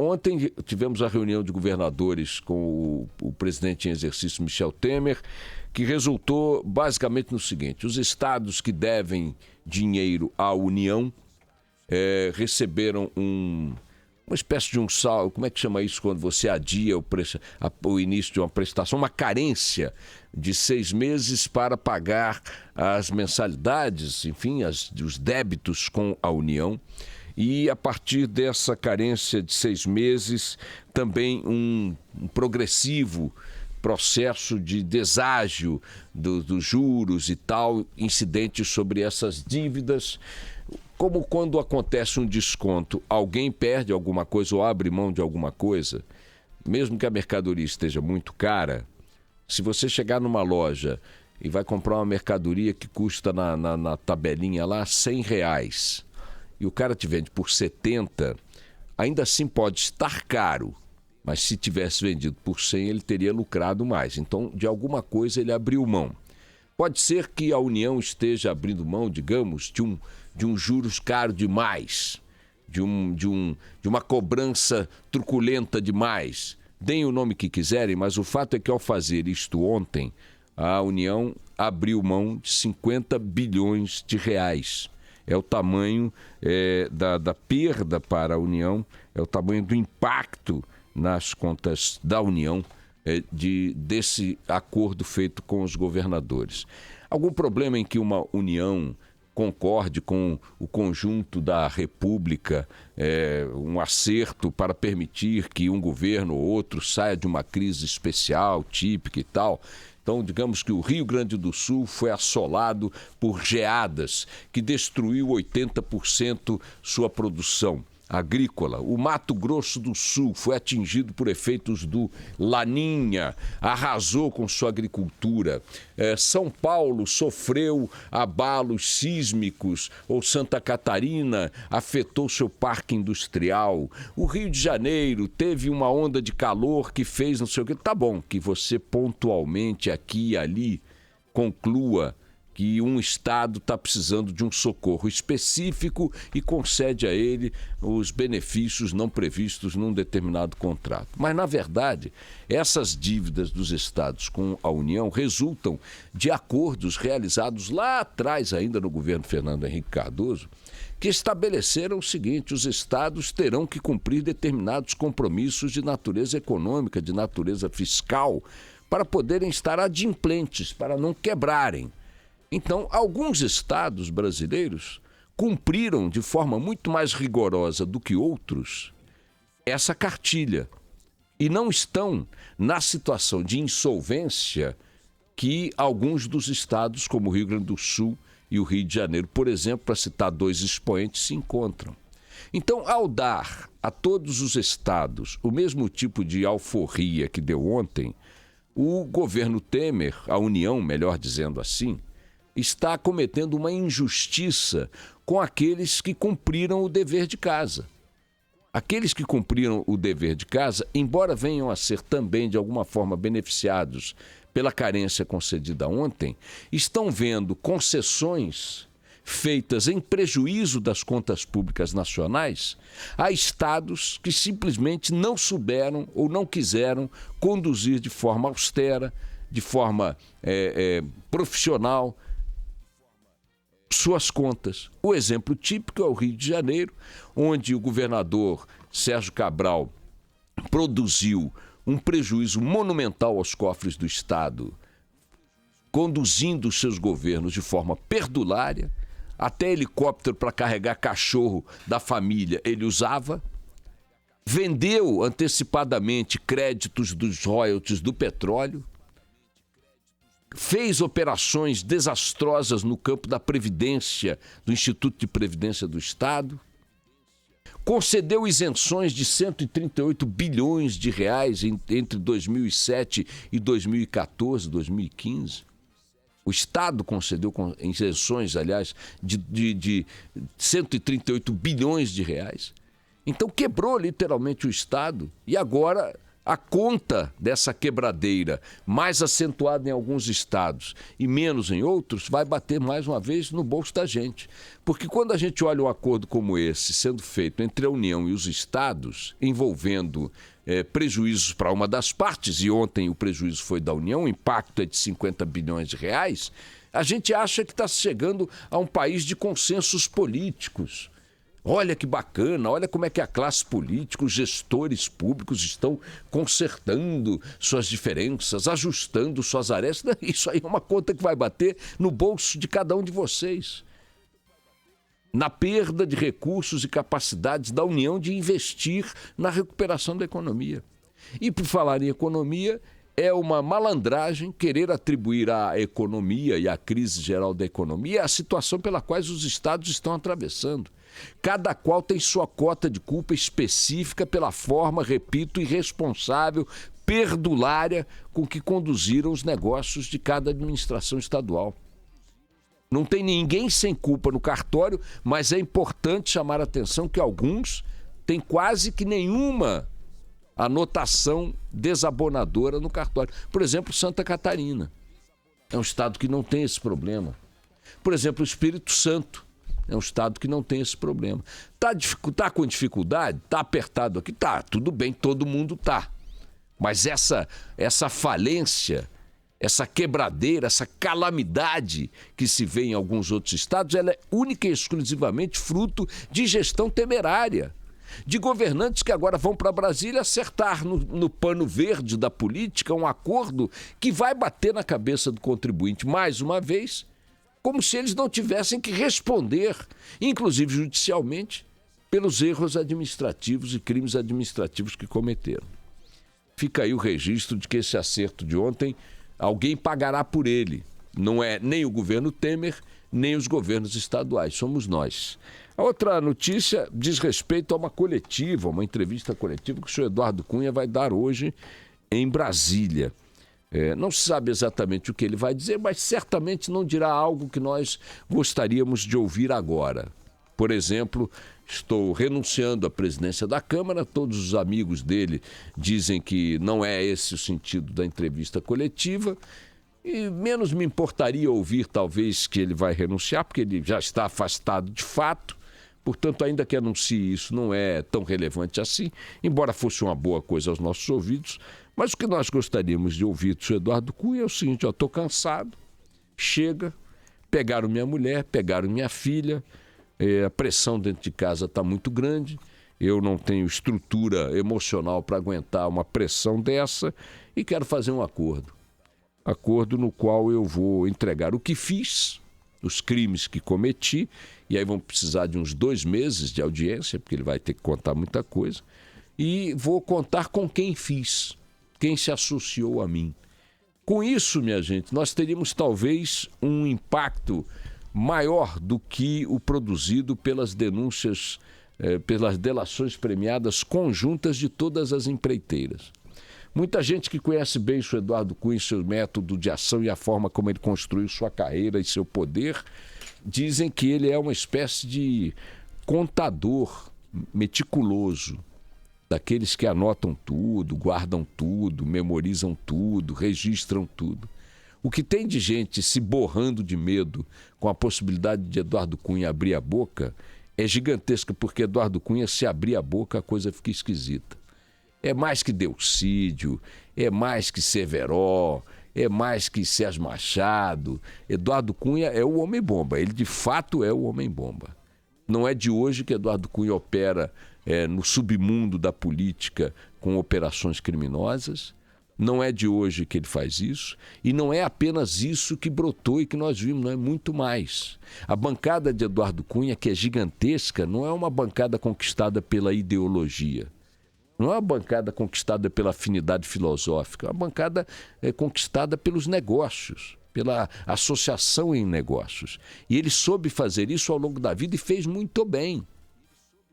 Ontem tivemos a reunião de governadores com o presidente em exercício Michel Temer, que resultou basicamente no seguinte: os estados que devem dinheiro à União receberam uma espécie de um saldo. Como é que chama isso quando você adia o início de uma prestação? Uma carência de 6 meses para pagar as mensalidades, enfim, os débitos com a União. E a partir dessa carência de 6 meses, também um progressivo processo de deságio dos juros e tal, incidentes sobre essas dívidas. Como quando acontece um desconto, alguém perde alguma coisa ou abre mão de alguma coisa, mesmo que a mercadoria esteja muito cara, se você chegar numa loja e vai comprar uma mercadoria que custa na tabelinha lá R$100, e o cara te vende por 70, ainda assim pode estar caro, mas se tivesse vendido por 100, ele teria lucrado mais. Então, de alguma coisa, ele abriu mão. Pode ser que a União esteja abrindo mão, digamos, de um juros caro demais, de uma cobrança truculenta demais. Deem o nome que quiserem, mas o fato é que ao fazer isto ontem, a União abriu mão de 50 bilhões de reais. É o tamanho da perda para a União, é o tamanho do impacto nas contas da União desse acordo feito com os governadores. Algum problema em que uma União concorde com o conjunto da República, um acerto para permitir que um governo ou outro saia de uma crise especial, típica e tal? Então, digamos que o Rio Grande do Sul foi assolado por geadas que destruiu 80% sua produção agrícola. O Mato Grosso do Sul foi atingido por efeitos do Laninha, arrasou com sua agricultura. São Paulo sofreu abalos sísmicos, ou Santa Catarina afetou seu parque industrial. O Rio de Janeiro teve uma onda de calor que fez não sei o que. Tá bom que você pontualmente aqui e ali conclua que um estado está precisando de um socorro específico e concede a ele os benefícios não previstos num determinado contrato. Mas, na verdade, essas dívidas dos estados com a União resultam de acordos realizados lá atrás, ainda no governo Fernando Henrique Cardoso, que estabeleceram o seguinte: os estados terão que cumprir determinados compromissos de natureza econômica, de natureza fiscal, para poderem estar adimplentes, para não quebrarem. Então, alguns estados brasileiros cumpriram de forma muito mais rigorosa do que outros essa cartilha e não estão na situação de insolvência que alguns dos estados, como o Rio Grande do Sul e o Rio de Janeiro, por exemplo, para citar 2 expoentes, se encontram. Então, ao dar a todos os estados o mesmo tipo de alforria que deu ontem, o governo Temer, a União, melhor dizendo assim, está cometendo uma injustiça com aqueles que cumpriram o dever de casa. Aqueles que cumpriram o dever de casa, embora venham a ser também de alguma forma beneficiados pela carência concedida ontem, estão vendo concessões feitas em prejuízo das contas públicas nacionais a estados que simplesmente não souberam ou não quiseram conduzir de forma austera, de forma profissional, suas contas. O exemplo típico é o Rio de Janeiro, onde o governador Sérgio Cabral produziu um prejuízo monumental aos cofres do Estado, conduzindo os seus governos de forma perdulária, até helicóptero para carregar cachorro da família ele usava, vendeu antecipadamente créditos dos royalties do petróleo, fez operações desastrosas no campo da Previdência, do Instituto de Previdência do Estado, concedeu isenções de 138 bilhões de reais entre 2007 e 2014, 2015. O Estado concedeu isenções, aliás, de 138 bilhões de reais. Então quebrou literalmente o Estado e agora a conta dessa quebradeira, mais acentuada em alguns estados e menos em outros, vai bater mais uma vez no bolso da gente. Porque quando a gente olha um acordo como esse sendo feito entre a União e os estados, envolvendo prejuízos para uma das partes, e ontem o prejuízo foi da União, o impacto é de 50 bilhões de reais, a gente acha que está chegando a um país de consensos políticos. Olha que bacana, olha como é que a classe política, os gestores públicos estão consertando suas diferenças, ajustando suas arestas. Isso aí é uma conta que vai bater no bolso de cada um de vocês. Na perda de recursos e capacidades da União de investir na recuperação da economia. E por falar em economia, é uma malandragem querer atribuir à economia e à crise geral da economia a situação pela qual os estados estão atravessando. Cada qual tem sua cota de culpa específica pela forma, repito, irresponsável, perdulária com que conduziram os negócios de cada administração estadual. Não tem ninguém sem culpa no cartório, mas é importante chamar a atenção que alguns têm quase que nenhuma anotação desabonadora no cartório. Por exemplo, Santa Catarina. É um estado que não tem esse problema. Por exemplo, o Espírito Santo. É um estado que não tem esse problema. Tá com dificuldade? Tá apertado aqui? Tá, tudo bem, todo mundo tá. Mas essa falência, essa quebradeira, essa calamidade que se vê em alguns outros estados, ela é única e exclusivamente fruto de gestão temerária. De governantes que agora vão para Brasília acertar no pano verde da política um acordo que vai bater na cabeça do contribuinte mais uma vez, como se eles não tivessem que responder, inclusive judicialmente, pelos erros administrativos e crimes administrativos que cometeram. Fica aí o registro de que esse acerto de ontem, alguém pagará por ele. Não é nem o governo Temer, nem os governos estaduais, somos nós. A outra notícia diz respeito a uma coletiva, uma entrevista coletiva que o senhor Eduardo Cunha vai dar hoje em Brasília. Não se sabe exatamente o que ele vai dizer, mas certamente não dirá algo que nós gostaríamos de ouvir agora. Por exemplo, estou renunciando à presidência da Câmara, todos os amigos dele dizem que não é esse o sentido da entrevista coletiva, e menos me importaria ouvir talvez que ele vai renunciar, porque ele já está afastado de fato. Portanto, ainda que anuncie isso, não é tão relevante assim, embora fosse uma boa coisa aos nossos ouvidos. Mas o que nós gostaríamos de ouvir do senhor Eduardo Cunha é o seguinte: eu estou cansado, chega, pegaram minha mulher, pegaram minha filha, a pressão dentro de casa está muito grande, eu não tenho estrutura emocional para aguentar uma pressão dessa e quero fazer um acordo. Acordo no qual eu vou entregar o que fiz, os crimes que cometi, e aí vão precisar de uns 2 meses de audiência, porque ele vai ter que contar muita coisa, e vou contar com quem fiz, quem se associou a mim. Com isso, minha gente, nós teríamos talvez um impacto maior do que o produzido pelas denúncias, pelas delações premiadas conjuntas de todas as empreiteiras. Muita gente que conhece bem o senhor Eduardo Cunha, seu método de ação e a forma como ele construiu sua carreira e seu poder, dizem que ele é uma espécie de contador meticuloso, daqueles que anotam tudo, guardam tudo, memorizam tudo, registram tudo. O que tem de gente se borrando de medo com a possibilidade de Eduardo Cunha abrir a boca é gigantesca, porque Eduardo Cunha, se abrir a boca, a coisa fica esquisita. É mais que Delcídio, é mais que Severo, é mais que Sérgio Machado. Eduardo Cunha é o homem-bomba, ele de fato é o homem-bomba. Não é de hoje que Eduardo Cunha opera no submundo da política com operações criminosas. Não é de hoje que ele faz isso. E não é apenas isso que brotou e que nós vimos, não é muito mais. A bancada de Eduardo Cunha, que é gigantesca, não é uma bancada conquistada pela ideologia. Não é uma bancada conquistada pela afinidade filosófica. É uma bancada conquistada pelos negócios, pela associação em negócios. E ele soube fazer isso ao longo da vida e fez muito bem.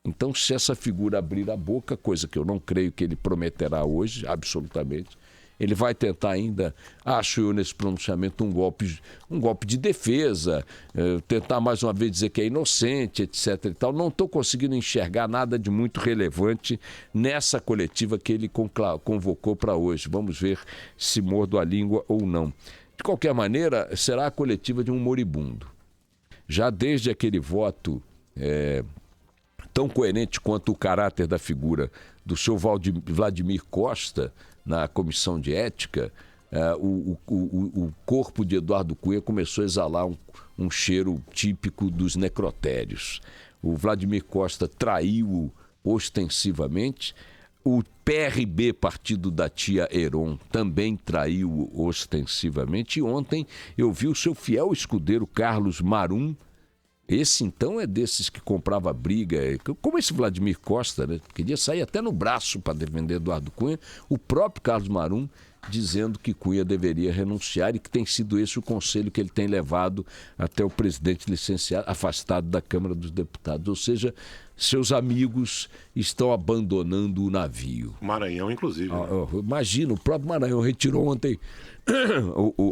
Então, se essa figura abrir a boca, coisa que eu não creio que ele prometerá hoje, absolutamente, ele vai tentar ainda, acho eu, nesse pronunciamento, um golpe de defesa, tentar mais uma vez dizer que é inocente, etc. e tal. Não estou conseguindo enxergar nada de muito relevante nessa coletiva que ele convocou para hoje. Vamos ver se mordo a língua ou não. De qualquer maneira, será a coletiva de um moribundo. Já desde aquele voto tão coerente quanto o caráter da figura do senhor Vladimir Costa na comissão de ética, o corpo de Eduardo Cunha começou a exalar um cheiro típico dos necrotérios. O Vladimir Costa traiu-o ostensivamente. O PRB, partido da tia Heron, também traiu ostensivamente. E ontem eu vi o seu fiel escudeiro Carlos Marum. Esse, então, é desses que comprava briga. Como esse Vladimir Costa, né? Queria sair até no braço para defender Eduardo Cunha. O próprio Carlos Marum dizendo que Cunha deveria renunciar e que tem sido esse o conselho que ele tem levado até o presidente licenciado, afastado da Câmara dos Deputados. Ou seja, seus amigos estão abandonando o navio. Maranhão, inclusive. Né? Imagina, o próprio Maranhão retirou ontem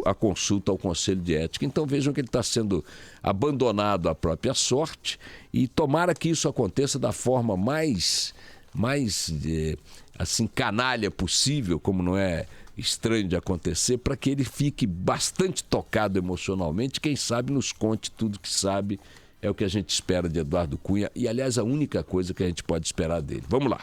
a consulta ao Conselho de Ética. Então vejam que ele está sendo abandonado à própria sorte e tomara que isso aconteça da forma mais assim, canalha possível, como não é estranho de acontecer, para que ele fique bastante tocado emocionalmente, quem sabe nos conte tudo que sabe. É o que a gente espera de Eduardo Cunha e, aliás, a única coisa que a gente pode esperar dele. Vamos lá.